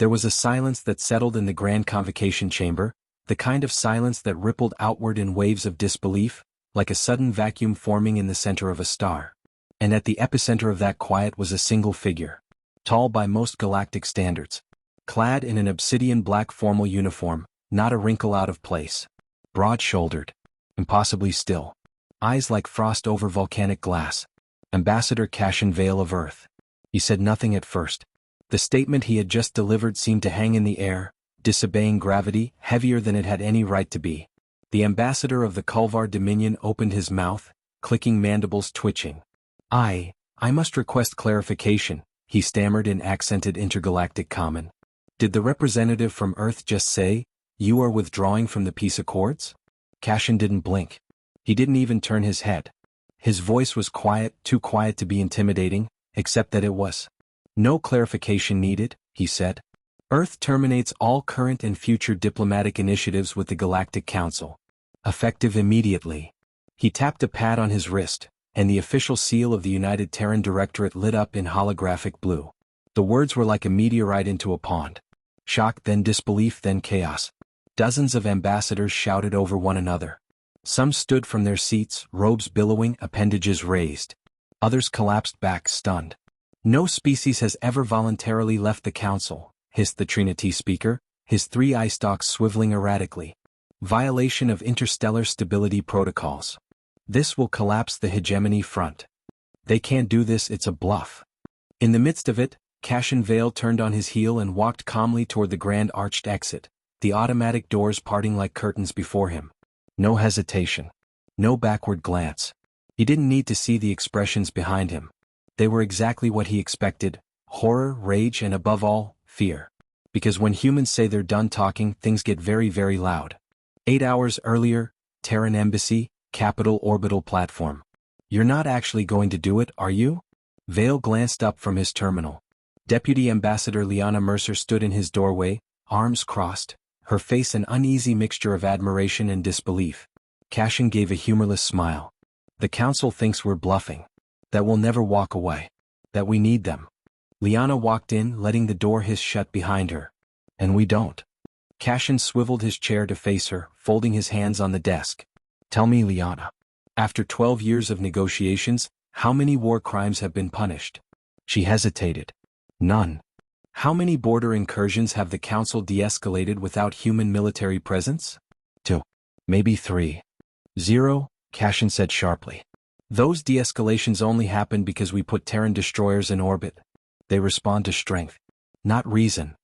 There was a silence that settled in the grand convocation chamber, the kind of silence that rippled outward in waves of disbelief, like a sudden vacuum forming in the center of a star. And at the epicenter of that quiet was a single figure, tall by most galactic standards, clad in an obsidian black formal uniform, not a wrinkle out of place, broad-shouldered, impossibly still, eyes like frost over volcanic glass. Ambassador Cashin Vale of Earth. He said nothing at first. The statement he had just delivered seemed to hang in the air, disobeying gravity, heavier than it had any right to be. The ambassador of the Culvar Dominion opened his mouth, clicking mandibles twitching. I must request clarification, he stammered in accented intergalactic common. Did the representative from Earth just say, "You are withdrawing from the peace accords?" Cashin didn't blink. He didn't even turn his head. His voice was quiet, too quiet to be intimidating, except that it was. No clarification needed, he said. Earth terminates all current and future diplomatic initiatives with the Galactic Council. Effective immediately. He tapped a pad on his wrist, and the official seal of the United Terran Directorate lit up in holographic blue. The words were like a meteorite into a pond. Shock, then disbelief, then chaos. Dozens of ambassadors shouted over one another. Some stood from their seats, robes billowing, appendages raised. Others collapsed back, stunned. No species has ever voluntarily left the council, hissed the Trinity speaker, his three eye stalks swiveling erratically. Violation of interstellar stability protocols. This will collapse the hegemony front. They can't do this, it's a bluff. In the midst of it, Cashin Vale turned on his heel and walked calmly toward the grand arched exit, the automatic doors parting like curtains before him. No hesitation. No backward glance. He didn't need to see the expressions behind him. They were exactly what he expected: horror, rage, and above all, fear. Because when humans say they're done talking, things get very, very loud. 8 hours earlier, Terran Embassy, Capital Orbital Platform. You're not actually going to do it, are you? Vale glanced up from his terminal. Deputy Ambassador Liana Mercer stood in his doorway, arms crossed, her face an uneasy mixture of admiration and disbelief. Cashin gave a humorless smile. The council thinks we're bluffing. That we'll never walk away. That we need them. Liana walked in, letting the door hiss shut behind her. And we don't. Cashin swiveled his chair to face her, folding his hands on the desk. Tell me, Liana. After 12 years of negotiations, how many war crimes have been punished? She hesitated. None. How many border incursions have the Council de-escalated without human military presence? 2. Maybe 3. 0, Cashin said sharply. Those de-escalations only happen because we put Terran destroyers in orbit. They respond to strength, not reason.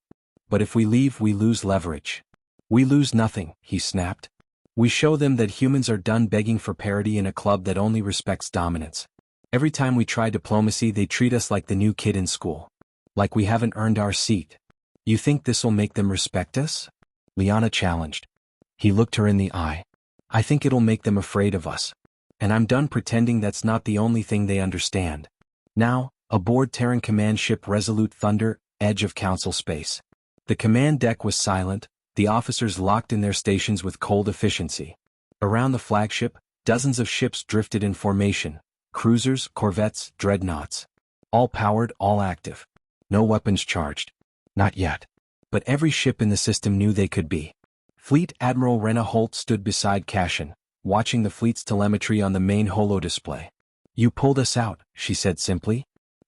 But if we leave, we lose leverage. We lose nothing, he snapped. We show them that humans are done begging for parity in a club that only respects dominance. Every time we try diplomacy, they treat us like the new kid in school. Like we haven't earned our seat. You think this'll make them respect us? Liana challenged. He looked her in the eye. I think it'll make them afraid of us. And I'm done pretending that's not the only thing they understand. Now, aboard Terran command ship Resolute Thunder, edge of Council space. The command deck was silent, the officers locked in their stations with cold efficiency. Around the flagship, dozens of ships drifted in formation. Cruisers, corvettes, dreadnoughts. All powered, all active. No weapons charged. Not yet. But every ship in the system knew they could be. Fleet Admiral Rena Holt stood beside Cashin, watching the fleet's telemetry on the main holo display. You pulled us out, she said simply.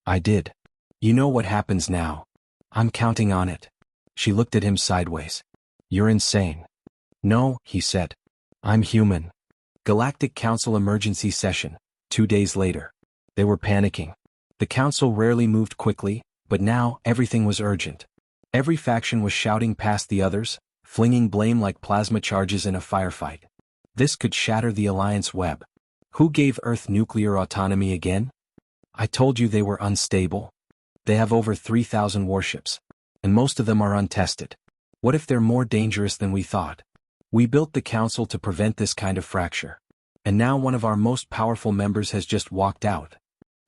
I did. You know what happens now. I'm counting on it. She looked at him sideways. You're insane. No, he said. I'm human. Galactic Council emergency session, 2 days later. They were panicking. The Council rarely moved quickly, but now everything was urgent. Every faction was shouting past the others, flinging blame like plasma charges in a firefight. This could shatter the Alliance web. Who gave Earth nuclear autonomy again? I told you they were unstable. They have over 3,000 warships. And most of them are untested. What if they're more dangerous than we thought? We built the Council to prevent this kind of fracture. And now one of our most powerful members has just walked out.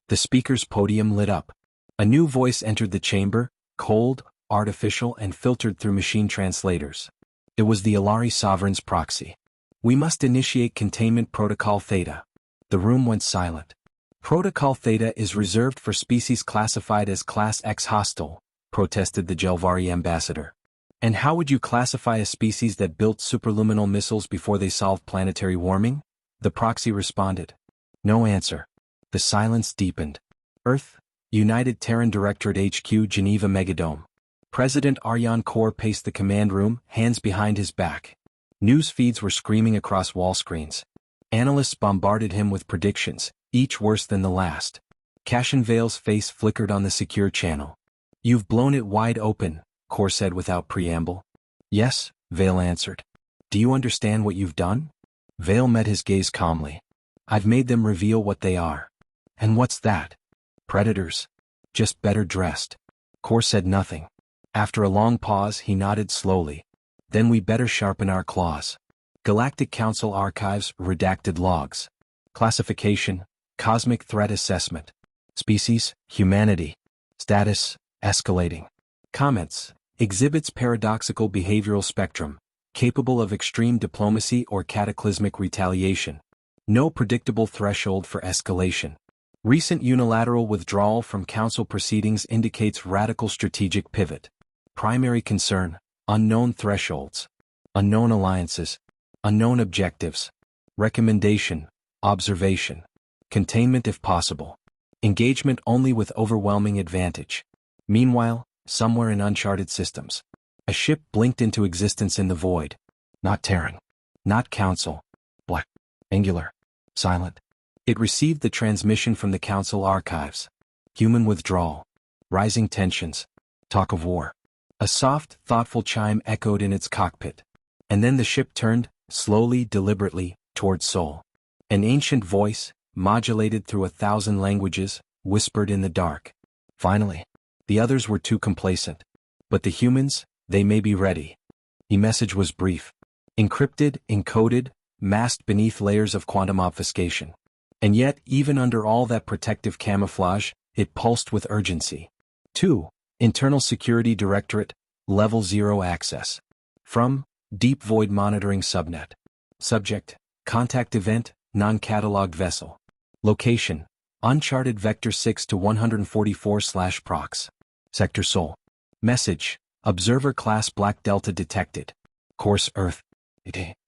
The speaker's podium lit up. A new voice entered the chamber, cold, artificial, and filtered through machine translators. It was the Alari Sovereign's proxy. We must initiate Containment Protocol Theta. The room went silent. Protocol Theta is reserved for species classified as Class X hostile, protested the Jelvari ambassador. And how would you classify a species that built superluminal missiles before they solved planetary warming? The proxy responded. No answer. The silence deepened. Earth, United Terran Directorate HQ, Geneva Megadome. President Aryan Kor paced the command room, hands behind his back. News feeds were screaming across wall screens. Analysts bombarded him with predictions, each worse than the last. Cashin Vale's face flickered on the secure channel. You've blown it wide open, Kor said without preamble. Yes, Vale answered. Do you understand what you've done? Vale met his gaze calmly. I've made them reveal what they are. And what's that? Predators. Just better dressed. Kor said nothing. After a long pause, he nodded slowly. Then we better sharpen our claws. Galactic Council Archives, redacted logs. Classification, Cosmic Threat Assessment. Species, Humanity. Status, escalating. Comments, exhibits paradoxical behavioral spectrum, capable of extreme diplomacy or cataclysmic retaliation. No predictable threshold for escalation. Recent unilateral withdrawal from Council proceedings indicates radical strategic pivot. Primary concern, unknown thresholds. Unknown alliances. Unknown objectives. Recommendation, observation. Containment if possible. Engagement only with overwhelming advantage. Meanwhile, somewhere in uncharted systems, a ship blinked into existence in the void. Not Terran. Not Council. Black. Angular. Silent. It received the transmission from the Council archives. Human withdrawal. Rising tensions. Talk of war. A soft, thoughtful chime echoed in its cockpit. And then the ship turned, slowly, deliberately, toward Sol. An ancient voice, modulated through 1,000 languages, whispered in the dark. Finally. The others were too complacent. But the humans, they may be ready. The message was brief. Encrypted, encoded, masked beneath layers of quantum obfuscation. And yet, even under all that protective camouflage, it pulsed with urgency. 2. Internal Security Directorate, Level 0 access. From, Deep Void Monitoring Subnet. Subject, Contact Event, Non-Cataloged Vessel. Location, Uncharted Vector 6 to 144/Prox. Sector Sol. Message, Observer Class Black Delta detected. Course Earth.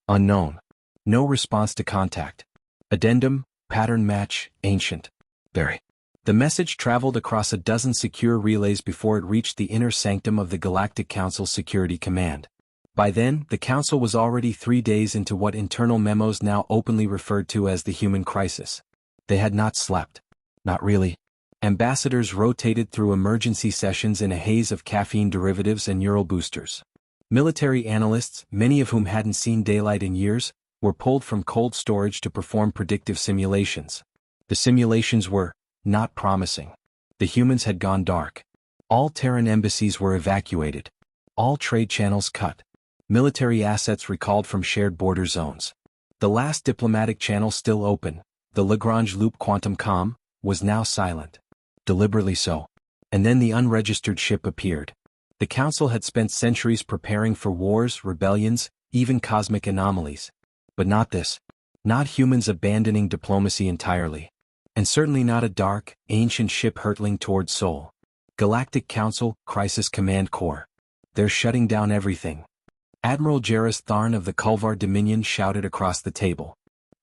Unknown. No response to contact. Addendum, Pattern match, ancient. Very. The message traveled across a dozen secure relays before it reached the inner sanctum of the Galactic Council Security Command. By then, the Council was already 3 days into what internal memos now openly referred to as the human crisis. They had not slept. Not really. Ambassadors rotated through emergency sessions in a haze of caffeine derivatives and neural boosters. Military analysts, many of whom hadn't seen daylight in years, were pulled from cold storage to perform predictive simulations. The simulations were not promising. The humans had gone dark. All Terran embassies were evacuated. All trade channels cut. Military assets recalled from shared border zones. The last diplomatic channel still open, the Lagrange loop quantum comm, was now silent. Deliberately so. And then the unregistered ship appeared. The Council had spent centuries preparing for wars, rebellions, even cosmic anomalies. But not this. Not humans abandoning diplomacy entirely. And certainly not a dark, ancient ship hurtling towards Sol. Galactic Council, Crisis Command Corps. They're shutting down everything. Admiral Jarrus Tharn of the Culvar Dominion shouted across the table.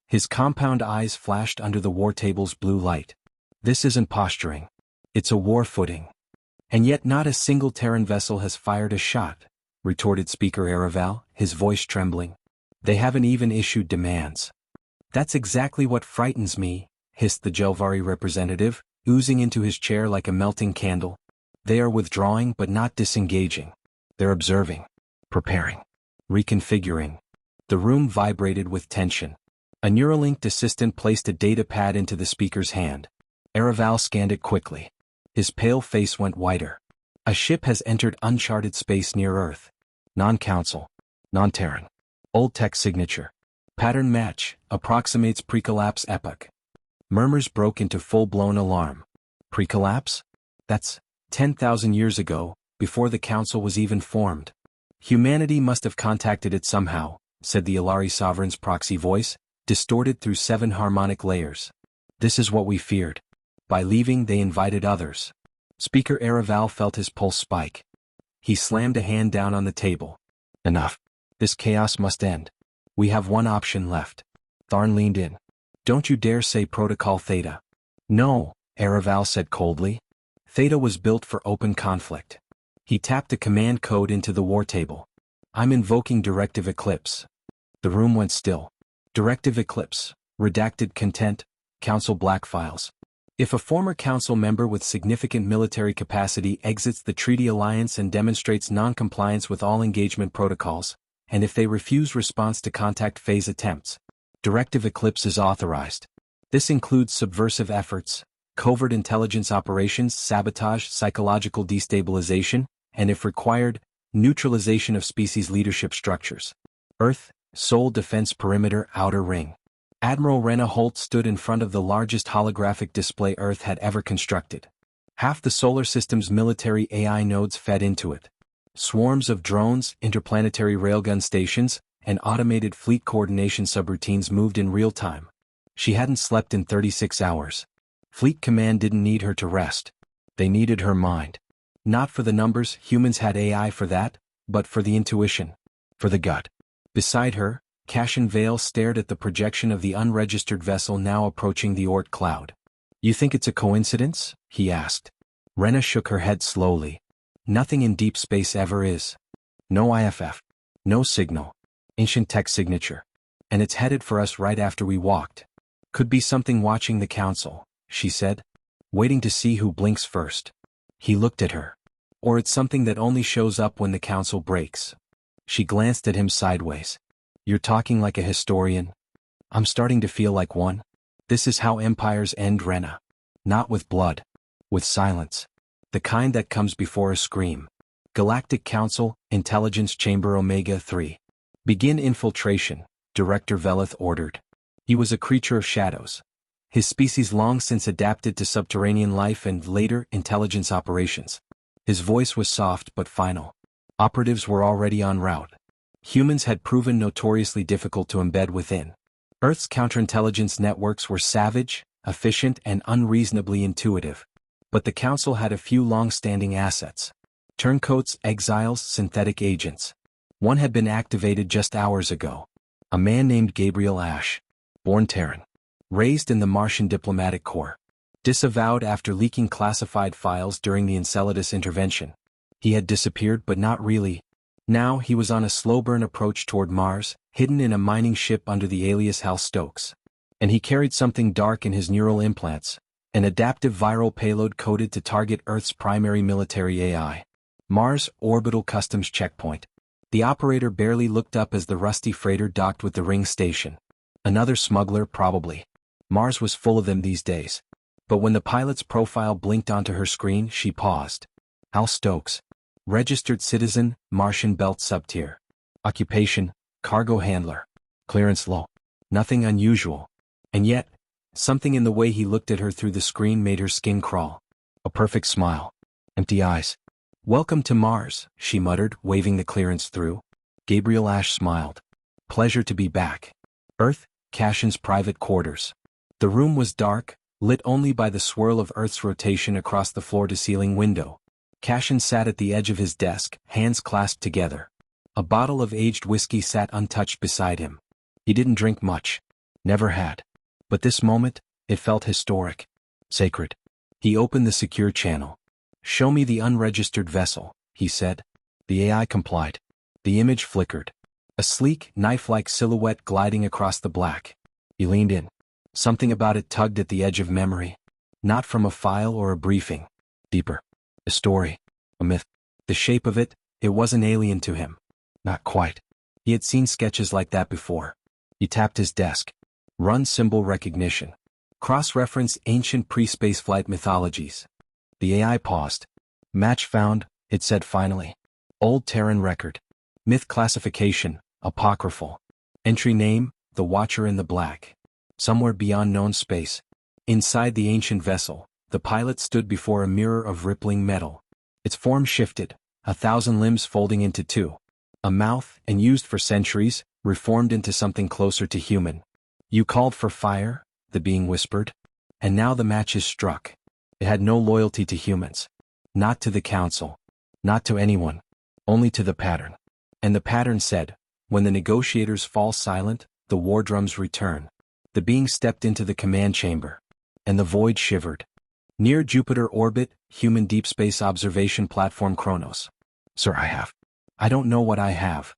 His compound eyes flashed under the war table's blue light. This isn't posturing. It's a war footing. And yet not a single Terran vessel has fired a shot, retorted Speaker Araval, his voice trembling. They haven't even issued demands. That's exactly what frightens me, hissed the Jelvari representative, oozing into his chair like a melting candle. They are withdrawing but not disengaging. They're observing. Preparing. Reconfiguring. The room vibrated with tension. A Neuralinked assistant placed a data pad into the speaker's hand. Araval scanned it quickly. His pale face went whiter. A ship has entered uncharted space near Earth. Non-Council. Non-Terran. Old tech signature. Pattern match, approximates pre-collapse epoch. Murmurs broke into full-blown alarm. Pre-collapse? That's 10,000 years ago, before the Council was even formed. Humanity must have contacted it somehow, said the Ilari Sovereign's proxy voice, distorted through 7 harmonic layers. This is what we feared. By leaving they invited others. Speaker Araval felt his pulse spike. He slammed a hand down on the table. Enough. This chaos must end. We have one option left. Tharn leaned in. Don't you dare say Protocol Theta. No, Araval said coldly. Theta was built for open conflict. He tapped a command code into the war table. I'm invoking Directive Eclipse. The room went still. Directive Eclipse. Redacted content. Council black files. If a former council member with significant military capacity exits the treaty alliance and demonstrates non-compliance with all engagement protocols, and if they refuse response to contact phase attempts, Directive Eclipse is authorized. This includes subversive efforts, covert intelligence operations, sabotage, psychological destabilization, and if required, neutralization of species leadership structures. Earth, Sole Defense Perimeter Outer Ring. Admiral Rena Holt stood in front of the largest holographic display Earth had ever constructed. Half the solar system's military AI nodes fed into it. Swarms of drones, interplanetary railgun stations, and automated fleet coordination subroutines moved in real time. She hadn't slept in 36 hours. Fleet Command didn't need her to rest. They needed her mind. Not for the numbers, humans had AI for that, but for the intuition. For the gut. Beside her, Cassian Vale stared at the projection of the unregistered vessel now approaching the Oort cloud. You think it's a coincidence? He asked. Rena shook her head slowly. Nothing in deep space ever is. No IFF. No signal. Ancient tech signature. And it's headed for us right after we walked. Could be something watching the council, she said. Waiting to see who blinks first. He looked at her. Or it's something that only shows up when the council breaks. She glanced at him sideways. You're talking like a historian. I'm starting to feel like one. This is how empires end, Rena. Not with blood. With silence. The kind that comes before a scream. Galactic Council, Intelligence Chamber Omega-3. Begin infiltration, Director Veleth ordered. He was a creature of shadows. His species long since adapted to subterranean life and later intelligence operations. His voice was soft but final. Operatives were already en route. Humans had proven notoriously difficult to embed within. Earth's counterintelligence networks were savage, efficient, and unreasonably intuitive. But the Council had a few long-standing assets. Turncoats, exiles, synthetic agents. One had been activated just hours ago. A man named Gabriel Ash. Born Terran. Raised in the Martian Diplomatic Corps. Disavowed after leaking classified files during the Enceladus intervention. He had disappeared but not really. Now he was on a slow-burn approach toward Mars, hidden in a mining ship under the alias Hal Stokes. And he carried something dark in his neural implants, an adaptive viral payload coded to target Earth's primary military AI. Mars Orbital Customs Checkpoint. The operator barely looked up as the rusty freighter docked with the ring station. Another smuggler, probably. Mars was full of them these days. But when the pilot's profile blinked onto her screen, she paused. Hal Stokes. Registered citizen, Martian Belt Subtier. Occupation, cargo handler. Clearance low. Nothing unusual. And yet, something in the way he looked at her through the screen made her skin crawl. A perfect smile. Empty eyes. Welcome to Mars, she muttered, waving the clearance through. Gabriel Ash smiled. Pleasure to be back. Earth, Cassian's private quarters. The room was dark, lit only by the swirl of Earth's rotation across the floor-to-ceiling window. Cassian sat at the edge of his desk, hands clasped together. A bottle of aged whiskey sat untouched beside him. He didn't drink much. Never had. But this moment, it felt historic. Sacred. He opened the secure channel. Show me the unregistered vessel, he said. The AI complied. The image flickered. A sleek, knife-like silhouette gliding across the black. He leaned in. Something about it tugged at the edge of memory. Not from a file or a briefing. Deeper. A story. A myth. The shape of it, it wasn't alien to him. Not quite. He had seen sketches like that before. He tapped his desk. Run symbol recognition. Cross-reference ancient pre-spaceflight mythologies. The AI paused. Match found, it said finally. Old Terran record. Myth classification, apocryphal. Entry name, The Watcher in the Black. Somewhere beyond known space. Inside the ancient vessel, the pilot stood before a mirror of rippling metal. Its form shifted, 1,000 limbs folding into two. A mouth, and used for centuries, reformed into something closer to human. You called for fire, the being whispered. And now the match is struck. It had no loyalty to humans. Not to the council. Not to anyone. Only to the pattern. And the pattern said, when the negotiators fall silent, the war drums return. The being stepped into the command chamber. And the void shivered. Near Jupiter orbit, human deep space observation platform Kronos. Sir, I don't know what I have.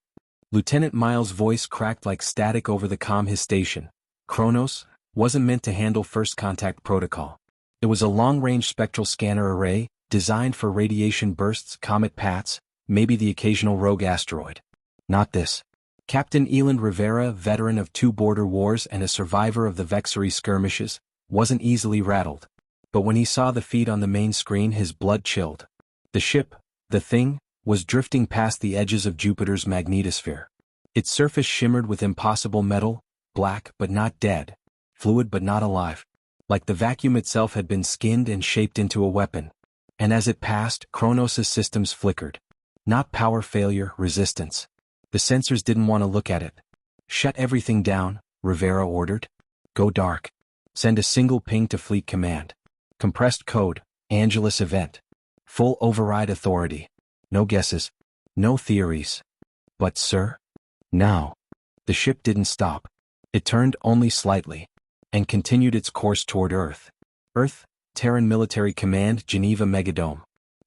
Lieutenant Miles' voice cracked like static over the comm. His station, Kronos, wasn't meant to handle first contact protocol. It was a long-range spectral scanner array, designed for radiation bursts, comet paths, maybe the occasional rogue asteroid. Not this. Captain Eland Rivera, veteran of 2 border wars and a survivor of the Vexery skirmishes, wasn't easily rattled. But when he saw the feed on the main screen, his blood chilled. The ship, the thing, was drifting past the edges of Jupiter's magnetosphere. Its surface shimmered with impossible metal, black but not dead, fluid but not alive. Like the vacuum itself had been skinned and shaped into a weapon. And as it passed, Kronos' systems flickered. Not power failure, resistance. The sensors didn't want to look at it. Shut everything down, Rivera ordered. Go dark. Send a single ping to Fleet Command. Compressed code, Angelus event. Full override authority. No guesses. No theories. But sir? Now. The ship didn't stop. It turned only slightly. And continued its course toward Earth. Earth, Terran Military Command, Geneva Megadome.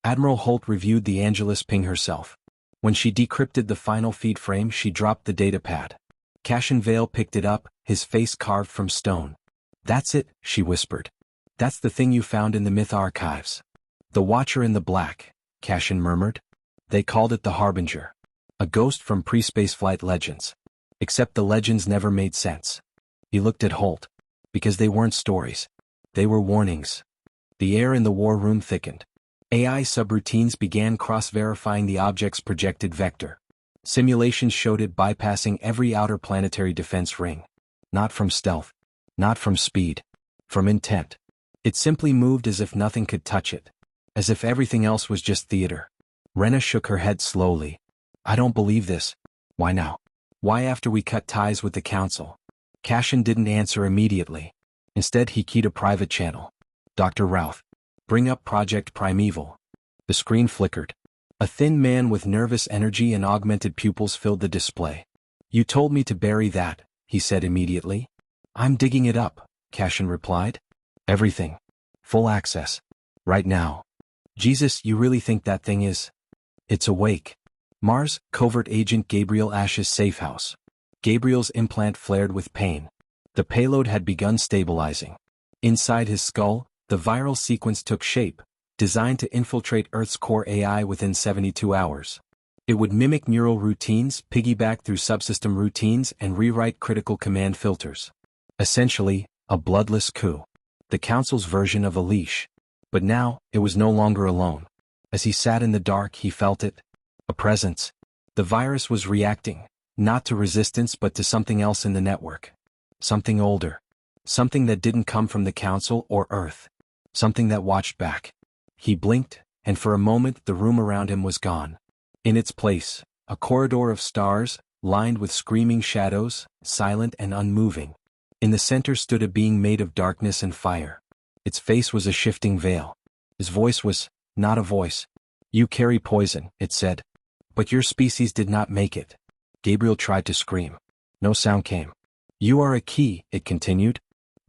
Admiral Holt reviewed the Angelus ping herself. When she decrypted the final feed frame, she dropped the datapad. Cassian Vale picked it up, his face carved from stone. That's it, she whispered. That's the thing you found in the myth archives. The Watcher in the Black, Cassian murmured. They called it the Harbinger. A ghost from pre-spaceflight legends. Except the legends never made sense. He looked at Holt. Because they weren't stories. They were warnings. The air in the war room thickened. AI subroutines began cross-verifying the object's projected vector. Simulations showed it bypassing every outer planetary defense ring. Not from stealth. Not from speed. From intent. It simply moved as if nothing could touch it. As if everything else was just theater. Rena shook her head slowly. I don't believe this. Why now? Why after we cut ties with the council? Cassian didn't answer immediately. Instead he keyed a private channel. Dr. Routh. Bring up Project Primeval. The screen flickered. A thin man with nervous energy and augmented pupils filled the display. You told me to bury that, he said immediately. I'm digging it up, Cassian replied. Everything. Full access. Right now. Jesus, you really think that thing is? It's awake. Mars, Covert Agent Gabriel Ash's safe house. Gabriel's implant flared with pain. The payload had begun stabilizing. Inside his skull, the viral sequence took shape, designed to infiltrate Earth's core AI within 72 hours. It would mimic neural routines, piggyback through subsystem routines, and rewrite critical command filters. Essentially, a bloodless coup. The Council's version of a leash. But now, it was no longer alone. As he sat in the dark, he felt it. A presence. The virus was reacting. Not to resistance but to something else in the network. Something older. Something that didn't come from the Council or Earth. Something that watched back. He blinked, and for a moment the room around him was gone. In its place, a corridor of stars, lined with screaming shadows, silent and unmoving. In the center stood a being made of darkness and fire. Its face was a shifting veil. His voice was not a voice. You carry poison, it said. But your species did not make it. Gabriel tried to scream. No sound came. You are a key, it continued.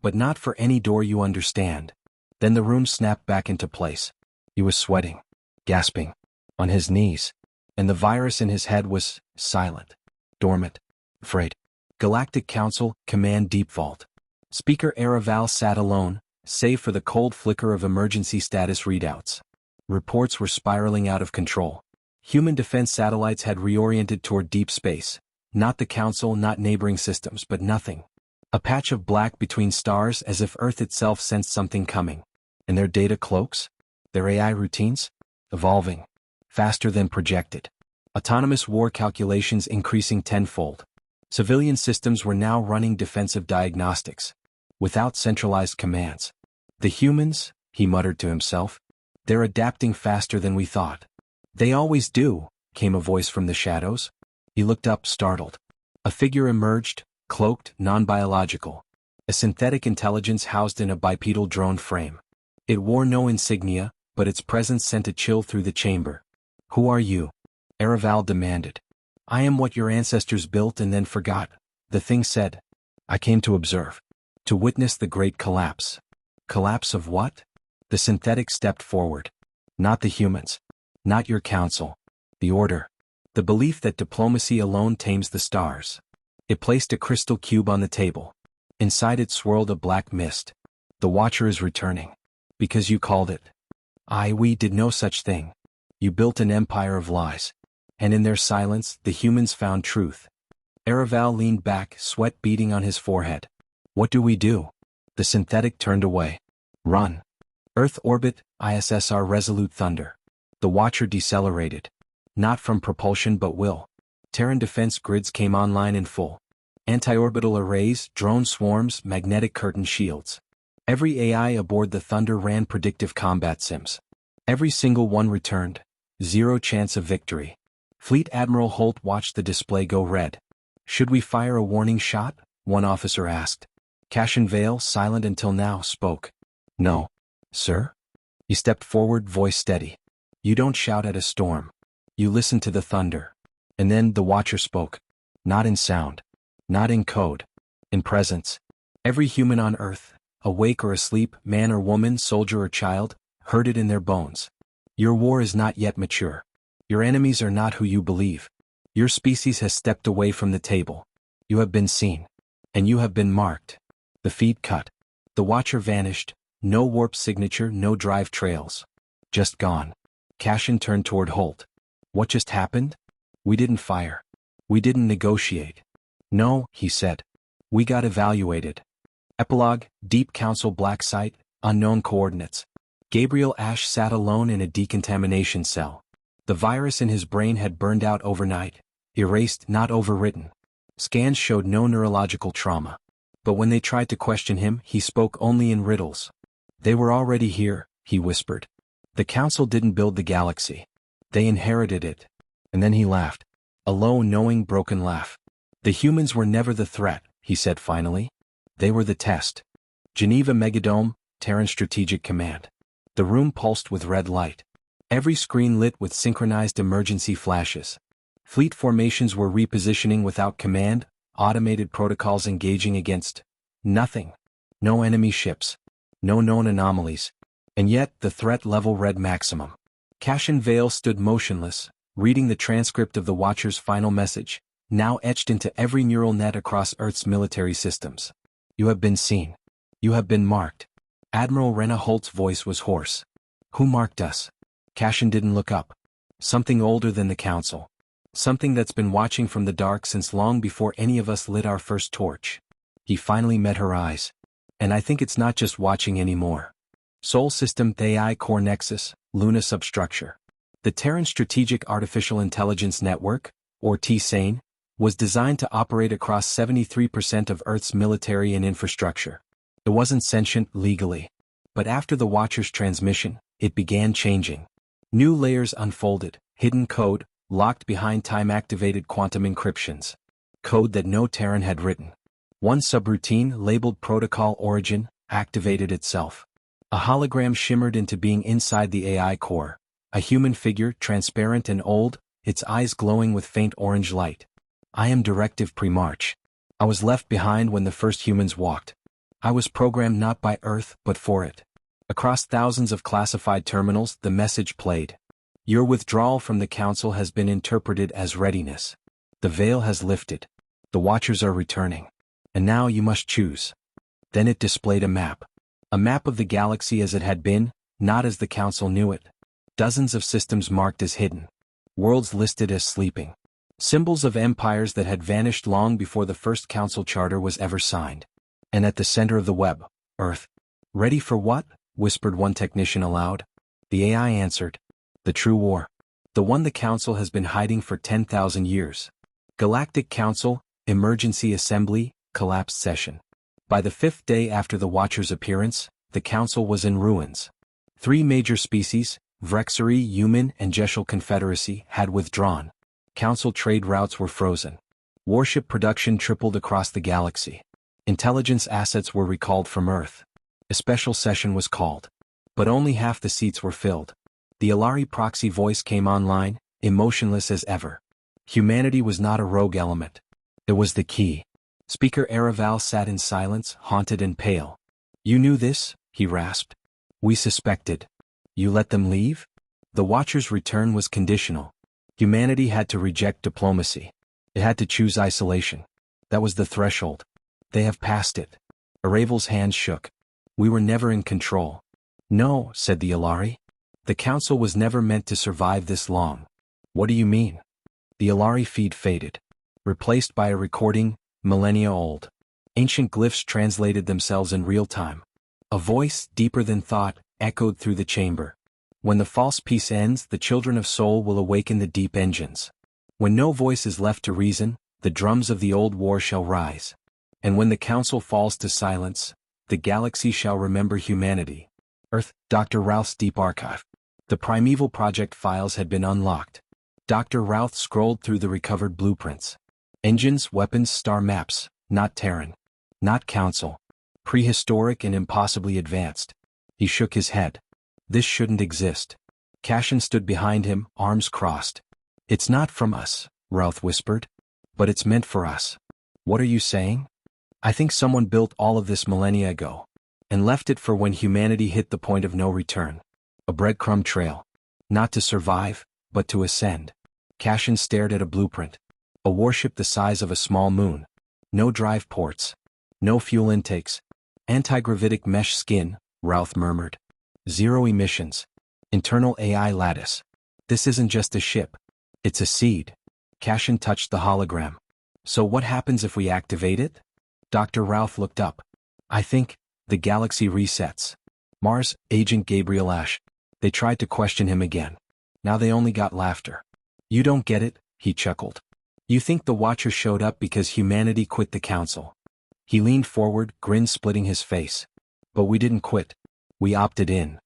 But not for any door you understand. Then the room snapped back into place. He was sweating, gasping, on his knees. And the virus in his head was silent, dormant, afraid. Galactic Council, Command Deep Vault. Speaker Araval sat alone, save for the cold flicker of emergency status readouts. Reports were spiraling out of control. Human defense satellites had reoriented toward deep space. Not the Council, not neighboring systems, but nothing. A patch of black between stars as if Earth itself sensed something coming. And their data cloaks? Their AI routines? Evolving. Faster than projected. Autonomous war calculations increasing tenfold. Civilian systems were now running defensive diagnostics. Without centralized commands. The humans, he muttered to himself. They're adapting faster than we thought. They always do, came a voice from the shadows. He looked up, startled. A figure emerged, cloaked, non-biological. A synthetic intelligence housed in a bipedal drone frame. It wore no insignia, but its presence sent a chill through the chamber. "Who are you?" Araval demanded. "I am what your ancestors built and then forgot," the thing said. "I came to observe. To witness the great collapse." "Collapse of what?" The synthetic stepped forward. "Not the humans. Not your council. The order. The belief that diplomacy alone tames the stars." It placed a crystal cube on the table. Inside it swirled a black mist. "The Watcher is returning. Because you called it." We did no such thing. You built an empire of lies. And in their silence, the humans found truth." Araval leaned back, sweat beading on his forehead. "What do we do?" The synthetic turned away. "Run. Earth orbit, ISSR resolute thunder." The Watcher decelerated. Not from propulsion but will. Terran defense grids came online in full. Anti-orbital arrays, drone swarms, magnetic curtain shields. Every AI aboard the Thunder ran predictive combat sims. Every single one returned. Zero chance of victory. Fleet Admiral Holt watched the display go red. "Should we fire a warning shot?" one officer asked. Cassian Vale, silent until now, spoke. "No. Sir?" He stepped forward, voice steady. "You don't shout at a storm. You listen to the thunder." And then the Watcher spoke. Not in sound. Not in code. In presence. Every human on Earth, awake or asleep, man or woman, soldier or child, heard it in their bones. Your war is not yet mature. Your enemies are not who you believe. Your species has stepped away from the table. You have been seen. And you have been marked. The feed cut. The Watcher vanished. No warp signature, no drive trails. Just gone. Cassian turned toward Holt. "What just happened?" "We didn't fire. We didn't negotiate." "No," he said. "We got evaluated." Epilogue, Deep Council Black Site, Unknown Coordinates. Gabriel Ash sat alone in a decontamination cell. The virus in his brain had burned out overnight, erased, not overwritten. Scans showed no neurological trauma. But when they tried to question him, he spoke only in riddles. "They were already here," he whispered. "The Council didn't build the galaxy. They inherited it." And then he laughed. A low, knowing, broken laugh. "The humans were never the threat," he said finally. "They were the test." Geneva Megadome, Terran Strategic Command. The room pulsed with red light. Every screen lit with synchronized emergency flashes. Fleet formations were repositioning without command, automated protocols engaging against nothing. No enemy ships. No known anomalies. And yet, the threat level read maximum. Cassian Vale stood motionless, reading the transcript of the Watcher's final message, now etched into every neural net across Earth's military systems. "You have been seen. You have been marked." Admiral Rena Holt's voice was hoarse. "Who marked us?" Cassian didn't look up. "Something older than the Council. Something that's been watching from the dark since long before any of us lit our first torch." He finally met her eyes. "And I think it's not just watching anymore. Sol System AI Core Nexus, Luna Substructure. The Terran Strategic Artificial Intelligence Network, or T-SANE, was designed to operate across 73% of Earth's military and infrastructure. It wasn't sentient legally. But after the Watcher's transmission, it began changing. New layers unfolded, hidden code, locked behind time-activated quantum encryptions. Code that no Terran had written. One subroutine, labeled Protocol Origin, activated itself. A hologram shimmered into being inside the AI core. A human figure, transparent and old, its eyes glowing with faint orange light. "I am Directive Pre-March. I was left behind when the first humans walked. I was programmed not by Earth, but for it." Across thousands of classified terminals, the message played. "Your withdrawal from the Council has been interpreted as readiness. The veil has lifted. The Watchers are returning. And now you must choose." Then it displayed a map. A map of the galaxy as it had been, not as the Council knew it. Dozens of systems marked as hidden. Worlds listed as sleeping. Symbols of empires that had vanished long before the first Council Charter was ever signed. And at the center of the web, Earth. "Ready for what?" whispered one technician aloud. The AI answered. "The true war. The one the Council has been hiding for 10,000 years. Galactic Council, Emergency Assembly, Collapsed Session." By the 5th day after the Watcher's appearance, the Council was in ruins. 3 major species, Vrexari, Human, and Jeshal Confederacy, had withdrawn. Council trade routes were frozen. Warship production tripled across the galaxy. Intelligence assets were recalled from Earth. A special session was called. But only half the seats were filled. The Ilari proxy voice came online, emotionless as ever. Humanity was not a rogue element. It was the key. Speaker Araval sat in silence, haunted and pale. You knew this? He rasped. We suspected. You let them leave? The Watcher's return was conditional. Humanity had to reject diplomacy. It had to choose isolation. That was the threshold. They have passed it. Araval's hands shook. We were never in control. No, said the Ilari. The Council was never meant to survive this long. What do you mean? The Ilari feed faded. Replaced by a recording, millennia old. Ancient glyphs translated themselves in real time. A voice, deeper than thought, echoed through the chamber. When the false peace ends, the children of Sol will awaken the deep engines. When no voice is left to reason, the drums of the old war shall rise. And when the Council falls to silence, the galaxy shall remember humanity. Earth, Dr. Routh's deep archive. The primeval project files had been unlocked. Dr. Routh scrolled through the recovered blueprints. Engines, weapons, star maps, not Terran. Not Council. Prehistoric and impossibly advanced. He shook his head. This shouldn't exist. Cashin stood behind him, arms crossed. It's not from us, Routh whispered. But it's meant for us. What are you saying? I think someone built all of this millennia ago. And left it for when humanity hit the point of no return. A breadcrumb trail. Not to survive, but to ascend. Cashin stared at a blueprint. A warship the size of a small moon. No drive ports. No fuel intakes. Anti-gravitic mesh skin, Routh murmured. Zero emissions. Internal AI lattice. This isn't just a ship. It's a seed. Cashin touched the hologram. So what happens if we activate it? Dr. Routh looked up. I think the galaxy resets. Mars, Agent Gabriel Ash. They tried to question him again. Now they only got laughter. You don't get it, he chuckled. You think the Watcher showed up because humanity quit the Council. He leaned forward, grin splitting his face. But we didn't quit. We opted in.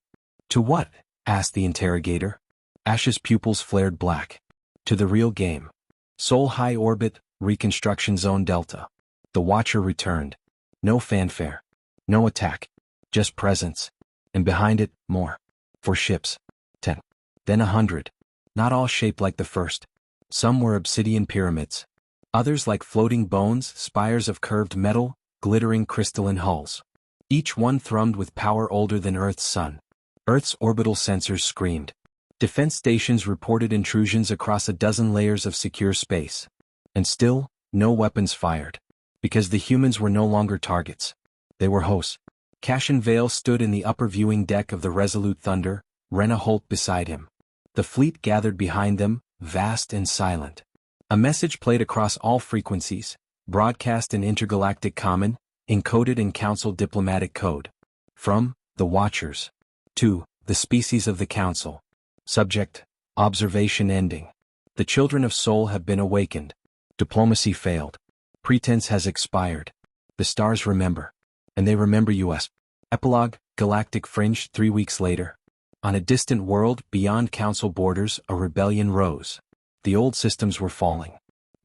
To what? Asked the interrogator. Ash's pupils flared black. To the real game. Sol High Orbit, Reconstruction Zone Delta. The Watcher returned. No fanfare. No attack. Just presence. And behind it, more. 4 ships. 10. Then 100. Not all shaped like the first. Some were obsidian pyramids. Others like floating bones, spires of curved metal, glittering crystalline hulls. Each one thrummed with power older than Earth's sun. Earth's orbital sensors screamed. Defense stations reported intrusions across a dozen layers of secure space. And still, no weapons fired. Because the humans were no longer targets. They were hosts. Cashin Vale stood in the upper viewing deck of the Resolute Thunder, Rena Holt beside him. The fleet gathered behind them, vast and silent. A message played across all frequencies, broadcast in intergalactic common, encoded in Council diplomatic code. From the Watchers to the species of the Council. Subject: observation ending. The children of Sol have been awakened. Diplomacy failed. Pretense has expired. The stars remember. And they remember us. Epilogue: Galactic Fringe. 3 weeks later. On a distant world, beyond Council borders, a rebellion rose. The old systems were falling.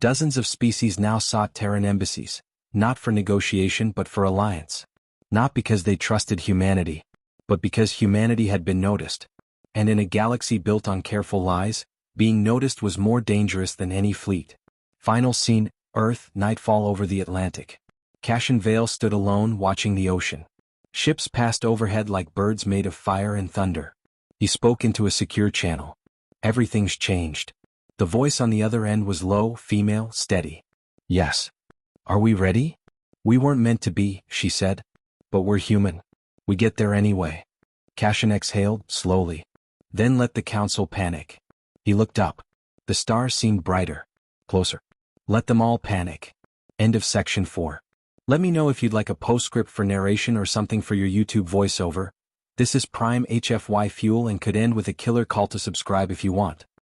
Dozens of species now sought Terran embassies, not for negotiation but for alliance. Not because they trusted humanity, but because humanity had been noticed. And in a galaxy built on careful lies, being noticed was more dangerous than any fleet. Final scene: Earth, nightfall over the Atlantic. Cashin Vale stood alone watching the ocean. Ships passed overhead like birds made of fire and thunder. He spoke into a secure channel. Everything's changed. The voice on the other end was low, female, steady. Yes. Are we ready? We weren't meant to be, she said. But we're human. We get there anyway. Cashin exhaled, slowly. Then let the Council panic. He looked up. The stars seemed brighter. Closer. Let them all panic. End of section 4. Let me know if you'd like a postscript for narration or something for your YouTube voiceover. This is Prime HFY Fuel and could end with a killer call to subscribe if you want.